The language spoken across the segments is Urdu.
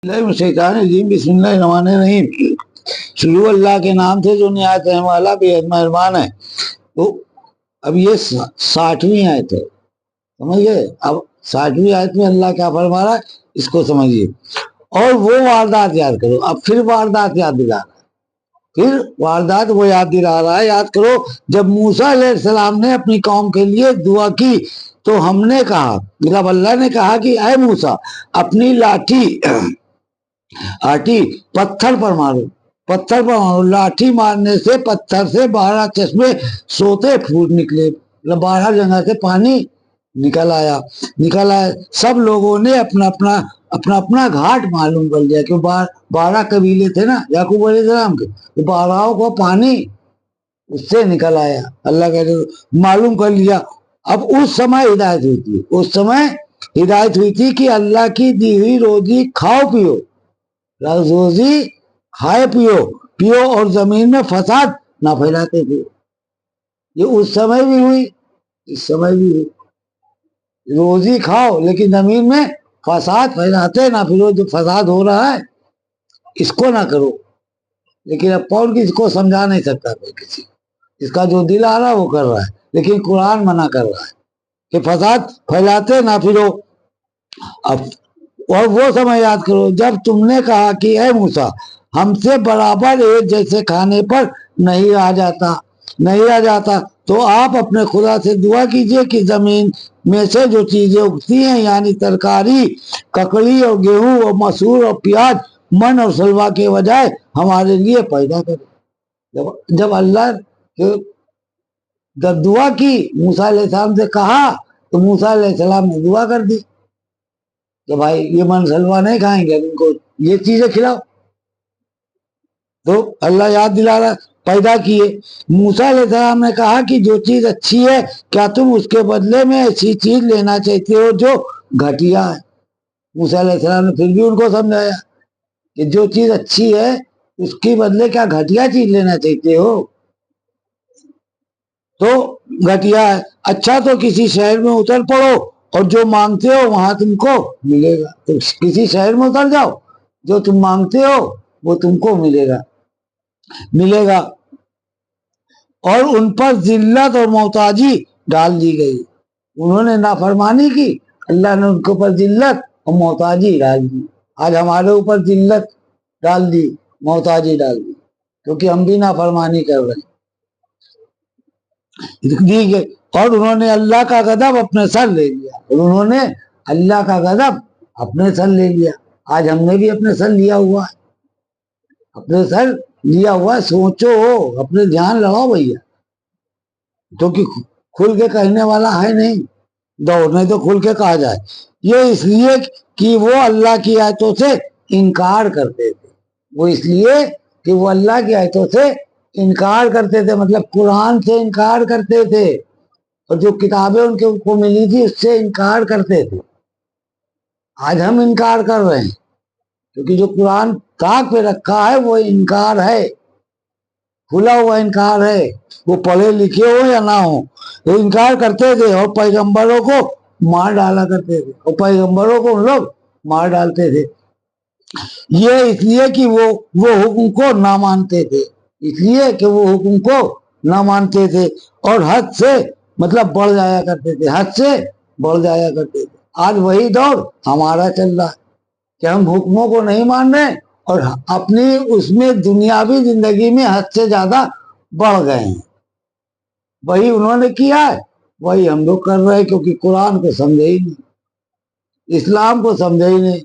شیطان الرجیم بسم اللہ الرحمن الرحیم۔ شروع اللہ کے نام سے جو نہایت رحم والا بے حد مہربان ہے۔ تو اب یہ 60ویں آیت ہے، سمجھ گئے؟ اب 60ویں آیت میں اللہ کیا فرما رہا ہے اس کو سمجھیے، اور وہ واردات یاد کرو۔ اب پھر واردات یاد دلا رہا ہے، پھر واردات وہ یاد دلا رہا ہے، یاد کرو جب موسیٰ علیہ السلام نے اپنی قوم کے لیے دعا کی تو ہم نے کہا، جب اللہ نے کہا کہ اے موسیٰ اپنی لاٹھی پتھر پر مارو، پتھر پر مارو۔ لاٹھی مارنے سے پتھر سے 12 چشمے سوتے پھوٹ نکلے، 12 جگہ سے پانی نکل آیا۔ سب لوگوں نے اپنا گھاٹ معلوم کر لیا کہ 12 قبیلے تھے نا یعقوب علیہ السلام کے، 12 کو پانی اس سے نکل آیا، اللہ کہتے معلوم کر لیا۔ اب اس سمے ہدایت ہوئی تھی، اس سمے ہدایت ہوئی تھی کہ اللہ کی دی ہوئی روزی کھاؤ پیو، روزی کھائے پیو اور زمین میں فساد نہ پھیلاتے تھے۔ یہ اس سمے بھی ہوئی، اس سمے بھی ہوئی، روزی کھاؤ لیکن زمین میں فساد پھیلاتے نہ پھرو۔ جو فساد ہو رہا ہے اس کو نہ کرو، لیکن اب کون کسی کو سمجھا نہیں سکتا، کوئی کسی اس کا جو دل آ رہا ہے وہ کر رہا ہے، لیکن قرآن منع کر رہا ہے کہ فساد پھیلاتے نہ پھرو۔ اب اور وہ سمے یاد کرو جب تم نے کہا کہ اے موسیٰ ہم سے برابر ایک جیسے کھانے پر نہیں آ جاتا تو آپ اپنے خدا سے دعا کیجئے کہ زمین میں سے جو چیزیں اگتی ہیں یعنی ترکاری، ککڑی اور گیہوں اور مسور اور پیاز، من اور سلوا کے بجائے ہمارے لیے پیدا کرے۔ جب اللہ جب دعا کی موسیٰ علیہ السلام سے کہا تو موسیٰ علیہ السلام نے دعا کر دی کہ بھائی یہ من سلوا نہیں کھائیں گے، ان کو یہ چیزیں کھلاؤ۔ تو اللہ یاد دلا رہا پیدا کیے۔ موسیٰ علیہ السلام نے کہا کہ جو چیز اچھی ہے کیا تم اس کے بدلے میں ایسی چیز لینا چاہتے ہو جو گھٹیا ہے؟ موسیٰ علیہ السلام نے پھر بھی ان کو سمجھایا کہ جو چیز اچھی ہے اس کے بدلے کیا گھٹیا چیز لینا چاہتے ہو؟ تو گھٹیا ہے، اچھا تو کسی شہر میں اتر پڑو اور جو مانگتے ہو وہاں تم کو ملے گا۔ تو کسی شہر میں اتر جاؤ، جو تم مانگتے ہو وہ تم کو ملے گا۔ اور ان پر ذلت اور محتاجی ڈال دی گئی، انہوں نے نافرمانی کی، اللہ نے ان کے اوپر ذلت اور محتاجی ڈال دی۔ آج ہمارے اوپر ذلت ڈال دی، محتاجی ڈال دی، کیونکہ ہم بھی نافرمانی کر رہے ہیں۔ اور انہوں نے اللہ کا غضب اپنے سر لے لیا، انہوں نے اللہ کا غضب اپنے سر لے لیا۔ آج ہم نے بھی اپنے سر لیا ہوا ہے، اپنے سر لیا ہوا ہے۔ سوچو، اپنے دھیان لڑاؤ بھیا، کیونکہ کھل کے کہنے والا ہے نہیں، دوڑنے تو کھل کے کہا جائے۔ یہ اس لیے کہ وہ اللہ کی آیتوں سے انکار کرتے تھے، وہ اس لیے کہ وہ اللہ کی آیتوں سے انکار کرتے تھے، مطلب قرآن سے انکار کرتے تھے، اور جو کتابیں ان کو ملی تھی اس سے انکار کرتے تھے۔ آج ہم انکار کر رہے ہیں کیونکہ جو قرآن طاق پہ رکھا ہے وہ انکار ہے، کھلا ہوا انکار ہے۔ وہ پڑھے لکھے ہو یا نہ ہو، وہ انکار کرتے تھے اور پیغمبروں کو مار ڈالا کرتے تھے، اور پیغمبروں کو ان لوگ مار ڈالتے تھے۔ یہ اس لیے کہ وہ حکم کو نہ مانتے تھے، اس لیے کہ وہ حکم کو نہ مانتے تھے اور حد سے مطلب بڑھ جایا کرتے تھے، حد سے بڑھ جایا کرتے تھے۔ آج وہی دور ہمارا چل رہا ہے کہ ہم حکموں کو نہیں مان رہے اور اپنی اس میں دنیاوی زندگی میں حد سے زیادہ بڑھ گئے ہیں۔ وہی انہوں نے کیا ہے وہی ہم لوگ کر رہے ہیں، کیونکہ قرآن کو سمجھے ہی نہیں، اسلام کو سمجھے ہی نہیں،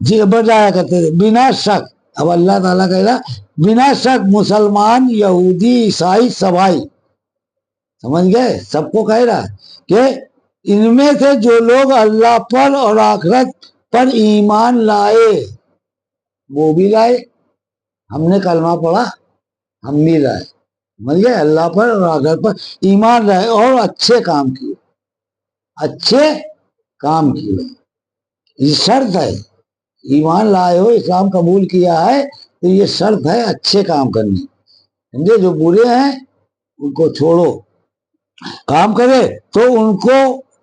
جی بڑھ جایا کرتے تھے بنا شک۔ اب اللہ تعالیٰ کہہ رہا بنا شک مسلمان، یہودی، عیسائی، سبائی، سمجھ گئے، سب کو کہہ رہا ہے کہ ان میں سے جو لوگ اللہ پر اور آخرت پر ایمان لائے، وہ بھی لائے، ہم نے کلمہ پڑھا ہم بھی لائے، سمجھ گئے، اللہ پر اور آخرت پر ایمان لائے اور اچھے کام کیے، اچھے کام کیے۔ یہ شرط ہے، ایمان لائے ہو، اسلام قبول کیا ہے تو یہ شرط ہے اچھے کام کرنے، سمجھے، جو برے ہیں ان کو چھوڑو، کام کرے تو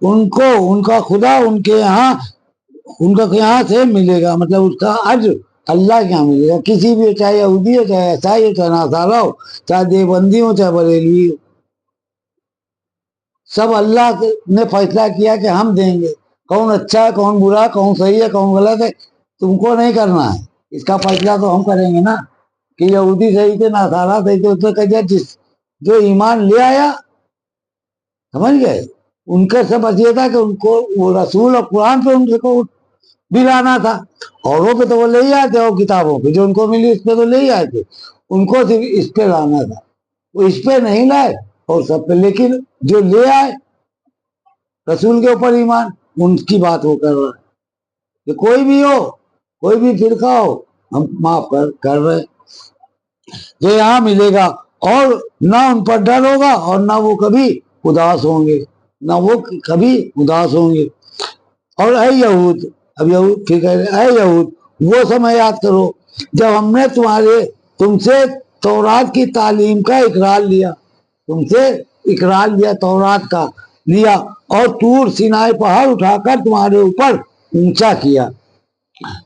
ان کا خدا ان کے یہاں ان کا یہاں سے ملے گا، مطلب اس کا اجر اللہ کے یہاں ملے گا. کسی بھی ہو، چاہے یہودی ہو، چاہے عیسائی ہو، چاہے نصارہ ہو، چاہے دیوبندی ہو، چاہے بریلوی ہو، سب اللہ نے فیصلہ کیا کہ ہم دیں گے. کون اچھا ہے، کون برا ہے، کون صحیح ہے، کون غلط ہے، تم کو نہیں کرنا ہے. اس کا فیصلہ تو ہم کریں گے نا کہ یہودی صحیح تھے، نصارہ صحیح تھے. اس نے کہا جس جو ایمان لے آیا، سمجھ گئے، ان کا سب یہ تھا کہ ان کو وہ رسول اور قرآن پہ ان کو بھی لانا تھا. اوروں پہ تو وہ لے ہی آئے تھے، اور کتابوں پہ جو ان کو ملی اس پہ تو لے ہی آئے تھے. ان کو صرف اس پہ لانا تھا، وہ اس پہ نہیں لائے اور سب پہ. لیکن جو لے آئے رسول کے اوپر ایمان، ان کی بات وہ کر رہا ہے کہ کوئی بھی ہو، کوئی بھی فرقہ ہو، ہم معاف کر رہے. جو یہاں ملے گا، اور نہ ان پر ڈر ہوگا اور نہ وہ کبھی اداس ہوں گے، نہ وہ کبھی اداس ہوں گے. اور اے یہود، اب یہود ٹھیک ہے، اے یہود وہ سمے یاد کرو جب ہم نے تم سے تورات کی تعلیم کا اقرار لیا، تم سے اقرار لیا، تورات کا لیا، اور طور سینائے پہاڑ اٹھا کر تمہارے اوپر اونچا کیا،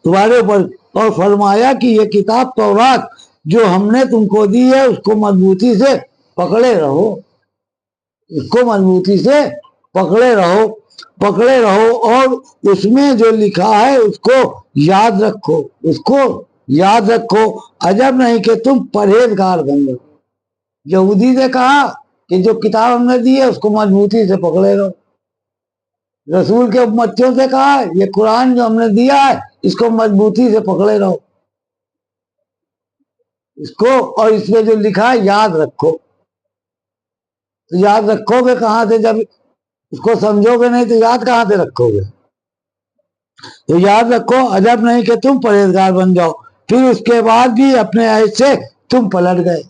تمہارے اوپر، اور فرمایا کہ یہ کتاب تورات جو ہم نے تم کو دی ہے اس کو مضبوطی سے پکڑے رہو، اس کو مضبوطی سے پکڑے رہو، اور اس میں جو لکھا ہے اس کو یاد رکھو، اس کو یاد رکھو. عجب نہیں کہ تم پرہیزگار بن جاؤ. یہودی سے کہا کہ جو کتاب ہم نے دی ہے اس کو مضبوطی سے پکڑے رہو. رسول کے امتیوں سے کہا یہ قرآن جو ہم نے دیا ہے اس کو مضبوطی سے پکڑے رہو، اس کو، اور اس میں جو لکھا ہے یاد رکھو. تو یاد رکھو گے کہاں سے جب اس کو سمجھو گے نہیں تو یاد کہاں سے رکھو گے؟ تو یاد رکھو عجب نہیں کہ تم پرہیزگار بن جاؤ. پھر اس کے بعد بھی اپنے عہد سے تم پلٹ گئے.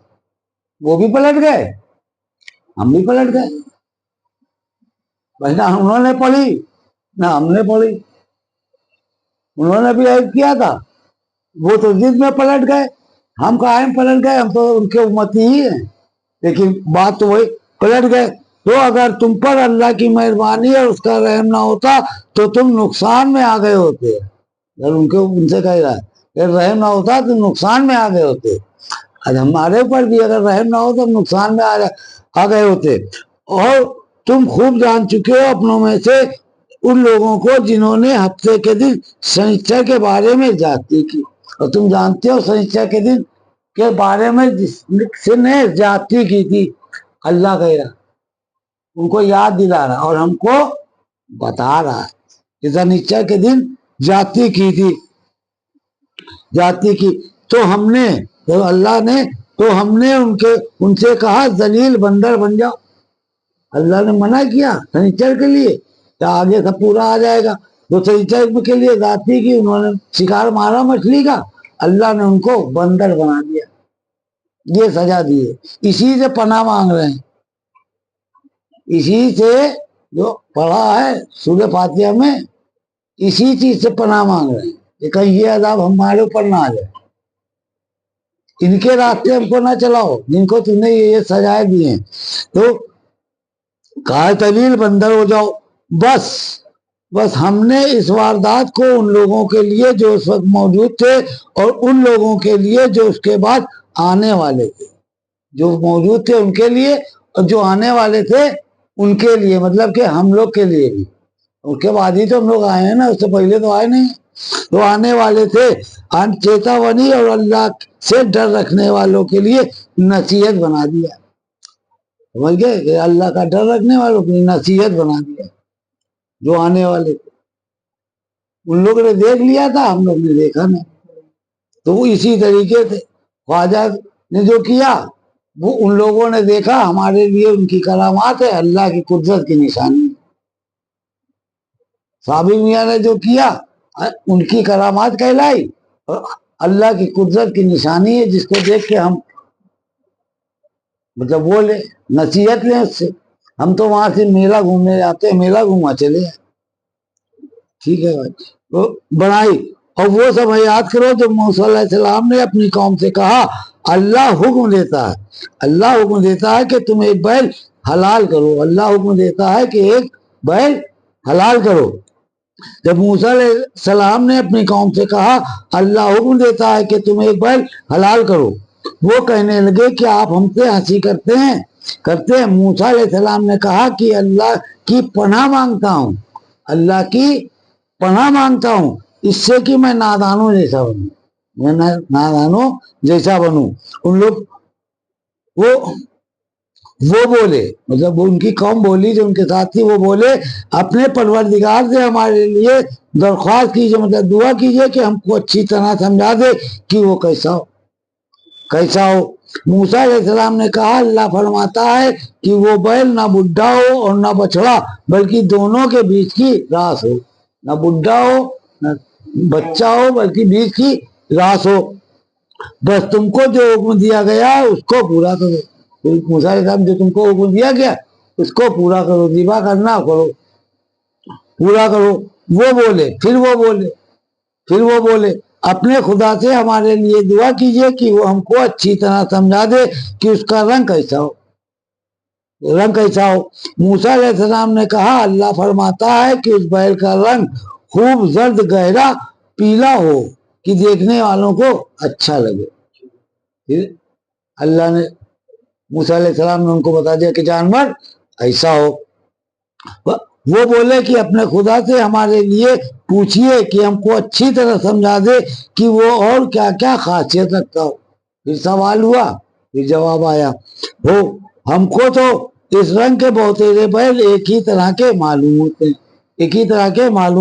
وہ بھی پلٹ گئے، ہم بھی پلٹ گئے. نہ انہوں نے پڑھی نہ ہم نے پڑھی. انہوں نے بھی عہد کیا تھا، وہ تو ضد میں پلٹ گئے. ہم قائم پلٹ گئے، ہم تو ان کے امتی ہی ہیں، لیکن بات تو وہی، پلٹ گئے. تو اگر تم پر اللہ کی مہربانی اور اس کا رحم نہ ہوتا تو تم نقصان میں آ گئے ہوتے. اگر ان سے کہہ رہا ہے کہ رحم نہ ہوتا تو نقصان میں آ گئے ہوتے. آج ہمارے اوپر بھی اگر رحم نہ ہو تو نقصان میں آ گئے ہوتے. اور تم خوب جان چکے ہو اپنوں میں سے ان لوگوں کو جنہوں نے ہفتے کے دن سنیچر کے بارے میں زیادتی کی. اور تم جانتے ہو سنیچر کے دن کے بارے میں جس نے زیادتی کی تھی، اللہ کہہ رہا، ان کو یاد دلا رہا اور ہم کو بتا رہا ہے کہ سنیچر کے دن زیادتی کی تھی، زیادتی کی. تو ہم نے، تو اللہ نے، تو ہم نے ان سے کہا ذلیل بندر بن جاؤ. اللہ نے منع کیا سنیچر کے لیے کہ آگے سب پورا آ جائے گا. جو سنیچر کے لیے ذاتی کی، انہوں نے شکار مارا مچھلی کا، اللہ نے ان کو بندر بنا دیا، یہ سزا دی ہے. اسی سے پناہ مانگ رہے ہیں، اسی سے جو پڑھا ہے سورہ فاتحہ میں، اسی چیز سے پناہ مانگ رہے ہیں کہ کہیں یہ عذاب ہمارے اوپر نہ آ جائے. ان کے راستے ہم کو نہ چلاؤ جن کو تم نے یہ سزائیں دی ہیں. تو کہا ذلیل بندر ہو جاؤ. بس ہم نے اس واردات کو ان لوگوں کے لیے جو اس وقت موجود تھے اور ان لوگوں کے لیے جو اس کے بعد آنے والے تھے، جو موجود تھے ان کے لیے اور جو آنے والے تھے ان کے لیے، مطلب کہ ہم لوگ کے لیے بھی. اس کے بعد ہی تو ہم لوگ آئے ہیں نا، اس سے پہلے تو آئے نہیں. تو آنے والے تھے چیتاونی اور اللہ سے ڈر رکھنے والوں کے لیے نصیحت بنا دیا. سمجھ گئے کہ اللہ کا ڈر رکھنے والوں کی نصیحت بنا دیا جو آنے والے تھے. ان لوگوں نے دیکھ لیا تھا، ہم لوگ نے دیکھا نہیں. تو وہ اسی طریقے سے خواجہ نے جو کیا وہ ان لوگوں نے دیکھا، ہمارے لیے ان کی کرامات ہے، اللہ کی قدرت کی نشانی. صابر میاں نے جو کیا ان کی کرامات کہلائی اور اللہ کی قدرت کی نشانی ہے، جس کو دیکھ کے ہم مطلب وہ لے نصیحت لیں اس سے. ہم تو وہاں سے میلہ گھومنے جاتے ہیں، میلہ گھوما چلے جائیں. ٹھیک ہے بھائی، تو بڑائی. اور وہ سب یاد کرو جو موسیٰ علیہ السلام نے اپنی قوم سے کہا. اللہ حکم دیتا ہے، اللہ حکم دیتا ہے کہ تم ایک بیل حلال کرو. اللہ حکم دیتا ہے کہ ایک بیل حلال کرو. جب موسیٰ علیہ السلام نے اپنی قوم سے کہا اللہ حکم دیتا ہے کہ تم ایک بیل حلال کرو، وہ کہنے لگے کہ آپ ہم سے ہنسی کرتے ہیں۔ موسیٰ علیہ السلام نے کہا کہ اللہ کی پناہ مانگتا ہوں، اللہ کی پناہ مانگتا ہوں اس سے کہ میں نادانوں جیسا بنوں، میں نادانوں جیسا بنوں۔ ان لوگ وہ بولے، مطلب ان کی قوم بولی جو ان کے ساتھ تھی، وہ بولے اپنے پروردگار سے ہمارے لیے درخواست کیجیے، مطلب دعا کیجیے کہ ہم کو اچھی طرح سمجھا دے کہ وہ کیسا ہو۔ موسیٰ علیہ السلام نے کہا اللہ فرماتا ہے کہ وہ بیل نہ بڈھا ہو اور نہ بچڑا بلکہ دونوں کے بیچ کی راس ہو، نہ بڈھا ہو نہ بچہ ہو بلکہ بیچ کی راس ہو، بس تم کو جو حکم دیا گیا اس کو پورا کرو۔ موسیٰ علیہ السلام جو تم کو حکم دیا گیا اس کو پورا کرو، ذبح کرنا کرو، پورا کرو۔ پھر وہ بولے اپنے خدا سے ہمارے لیے دعا کیجیے کہ وہ ہم کو اچھی طرح سمجھا دے کہ اس کا رنگ کیسا ہو۔ موسیٰ علیہ السلام نے کہا اللہ فرماتا ہے کہ اس بیل کا رنگ خوب زرد گہرا پیلا ہو کہ دیکھنے والوں کو اچھا لگے۔ پھر اللہ نے موسیٰ علیہ السلام نے ان کو بتا دیا کہ جانور ایسا ہو۔ وہ بولے کہ اپنے خدا سے ہمارے لیے پوچھئے کہ ہم کو اچھی طرح سمجھا دے کہ وہ اور کیا کیا خاصیت رکھتا ہو۔ پھر سوال ہوا، پھر جواب آیا، ہم کو تو اس رنگ کے بہتیرے بیل ایک ہی طرح کے معلوم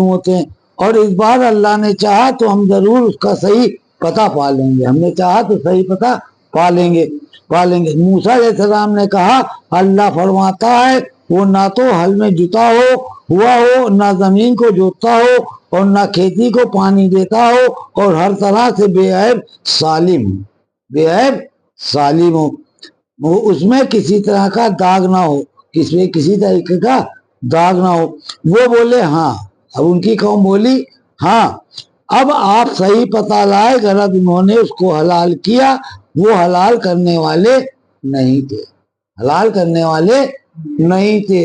ہوتے ہیں اور اس بار اللہ نے چاہا تو ہم ضرور اس کا صحیح پتہ پا لیں گے، ہم نے چاہا تو صحیح پتہ پا لیں گے۔ موسیٰ علیہ السلام نے کہا اللہ فرماتا ہے وہ نہ تو ہل میں جتا ہوا ہو، نہ زمین کو جوتتا ہو اور نہ کھیتی کو پانی دیتا ہو، اور ہر طرح سے بے عیب سالم ہو، اس میں کسی طرح کا داغ نہ ہو، کسی طریقے کا داغ نہ ہو۔ وہ بولے ہاں، اب ان کی قوم بولی ہاں اب آپ صحیح پتہ لائے، غلط انہوں نے اس کو حلال کیا، وہ حلال کرنے والے نہیں تھے۔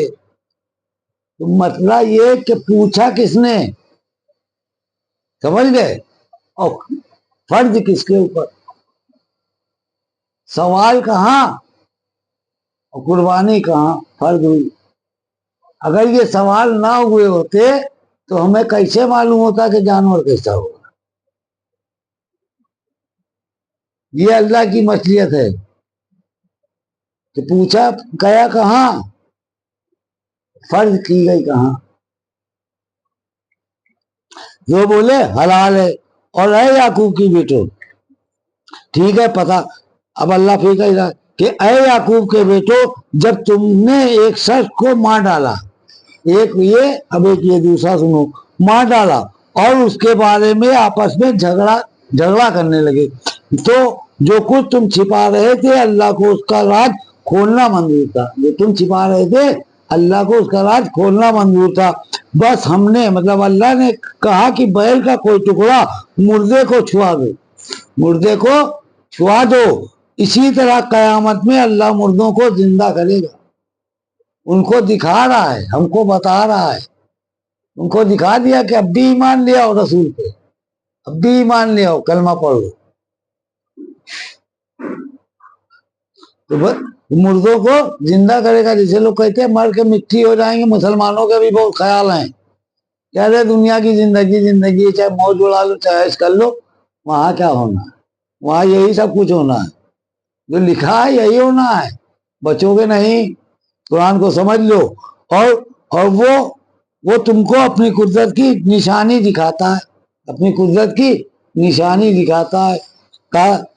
تو مسئلہ یہ کہ پوچھا کس نے، سمجھ گئے، اور فرض کس کے اوپر، سوال کہاں اور قربانی کہاں فرض ہوئی۔ اگر یہ سوال نہ ہوئے ہوتے تو ہمیں کیسے معلوم ہوتا کہ جانور کیسا ہوگا؟ یہ اللہ کی مشیت ہے کہ پوچھا گیا کہاں، فرض کی گئی کہاں۔ جو بولے حلال ہے، اور اے یعقوب کی بیٹو، ٹھیک ہے پتہ، اب اللہ پھر کہے گا کہ اے یعقوب کے بیٹو جب تم نے ایک شخص کو مار ڈالا، ایک یہ دوسرا سنو، مار ڈالا اور اس کے بارے میں آپس میں جھگڑا کرنے لگے، تو جو کچھ تم چھپا رہے تھے اللہ کو اس کا راز کھولنا منظور تھا، جو تم چھپا رہے تھے اللہ کو اس کا راز کھولنا منظور تھا، بس ہم نے مطلب اللہ نے کہا کہ بیل کا کوئی ٹکڑا مردے کو چھوا دو، اسی طرح قیامت میں اللہ مردوں کو زندہ کرے گا۔ ان کو دکھا رہا ہے، ہم کو بتا رہا ہے، ان کو دکھا دیا کہ اب بھی ایمان لے آؤ رسول پہ، اب بھی ایمان لے آؤ، کلمہ پڑھو، تو بس مردوں کو زندہ کرے گا۔ جیسے لوگ کہتے ہیں مر کے مٹی ہو جائیں گے، مسلمانوں کے بھی بہت خیال ہیں، کہہ رہے دنیا کی زندگی چاہے موج اڑا لو چاہے ایش کر لو، وہاں کیا ہونا ہے، وہاں یہی سب کچھ ہونا ہے، جو لکھا ہے یہی ہونا ہے، بچو گے نہیں، قرآن کو سمجھ لو۔ اور وہ تم کو اپنی قدرت کی نشانی دکھاتا ہے،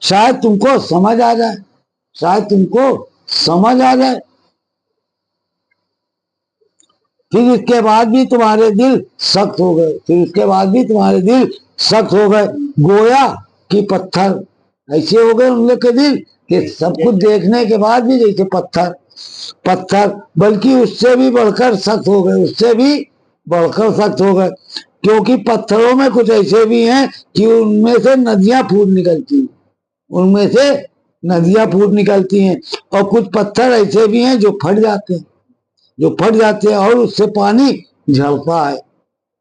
شاید تم کو سمجھ آ جائے، پھر اس کے بعد بھی تمہارے دل سخت ہو گئے، گویا کہ پتھر ایسے ہو گئے ان لوگ کے دل کہ سب کچھ دیکھنے کے بعد بھی جیسے پتھر بلکہ اس سے بھی بڑھ کر سخت ہو گئے، کیونکہ پتھروں میں کچھ ایسے بھی ہیں کہ ان میں سے ندیاں پھوٹ نکلتی ہیں، اور کچھ پتھر ایسے بھی ہیں جو پھٹ جاتے ہیں اور اس سے پانی جھڑتا ہے۔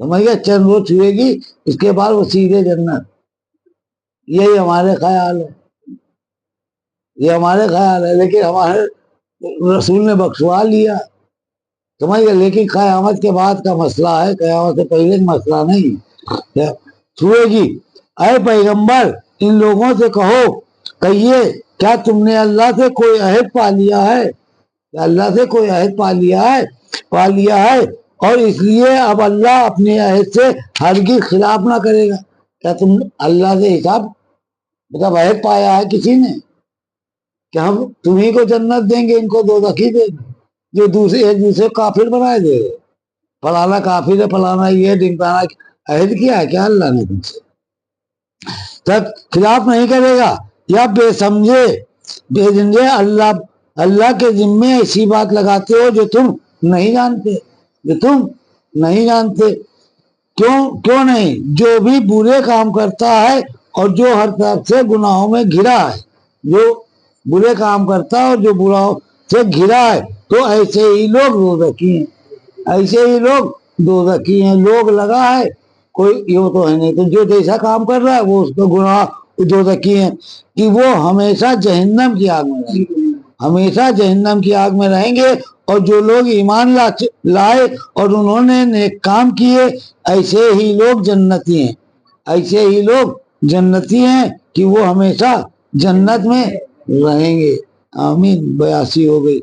سمجھ گئے؟ چند روز چھوئے گی، اس کے بعد وہ سیدھے جنت. یہی ہمارے خیال ہے، یہ ہمارے خیال ہے، لیکن ہمارے رسول نے بخشوا لیا. سمجھ گئے؟ لیکن قیامت کے بعد کا مسئلہ ہے، قیامت سے پہلے کا مسئلہ نہیں. چھوئے گی. اے پیغمبر ان لوگوں سے کہیے کیا تم نے اللہ سے کوئی عہد پا لیا ہے؟ کیا اللہ سے کوئی عہد پا لیا ہے اور اس لیے اب اللہ اپنے عہد سے ہرگز خلاف نہ کرے گا. کیا تم اللہ سے حساب مطلب عہد پایا ہے کسی نے کہ ہم تمہیں کو جنت دیں گے، ان کو دوزخی دیں گے؟ جو دوسرے ایک دوسرے کو کافر بنائے دے رہے، فلانا کافر ہے، فلانا یہ ڈمکانا. عہد کیا ہے کیا اللہ نے تم سے؟ تب خلاف نہیں کرے گا. یا بے سمجھے اللہ کے ذمے ایسی بات لگاتے ہو جو تم نہیں جانتے. کیوں نہیں؟ جو بھی برے کام کرتا ہے اور جو ہر طرف سے گناہوں میں گھرا ہے، جو برے کام کرتا ہے اور جو گناہوں سے گھرا ہے، تو ایسے ہی لوگ دوزخی ہیں. لوگ لگا ہے، کوئی یہ تو ہے نہیں. تو جو جیسا کام کر رہا ہے وہ اس کو گناہ دوزخی ہیں کہ وہ ہمیشہ جہنم کی آگ میں رہیں گے. اور جو لوگ ایمان لائے اور انہوں نے نیک کام کیے، ایسے ہی لوگ جنتی ہیں کہ وہ ہمیشہ جنت میں رہیں گے. آمین. 82 ہو گئی.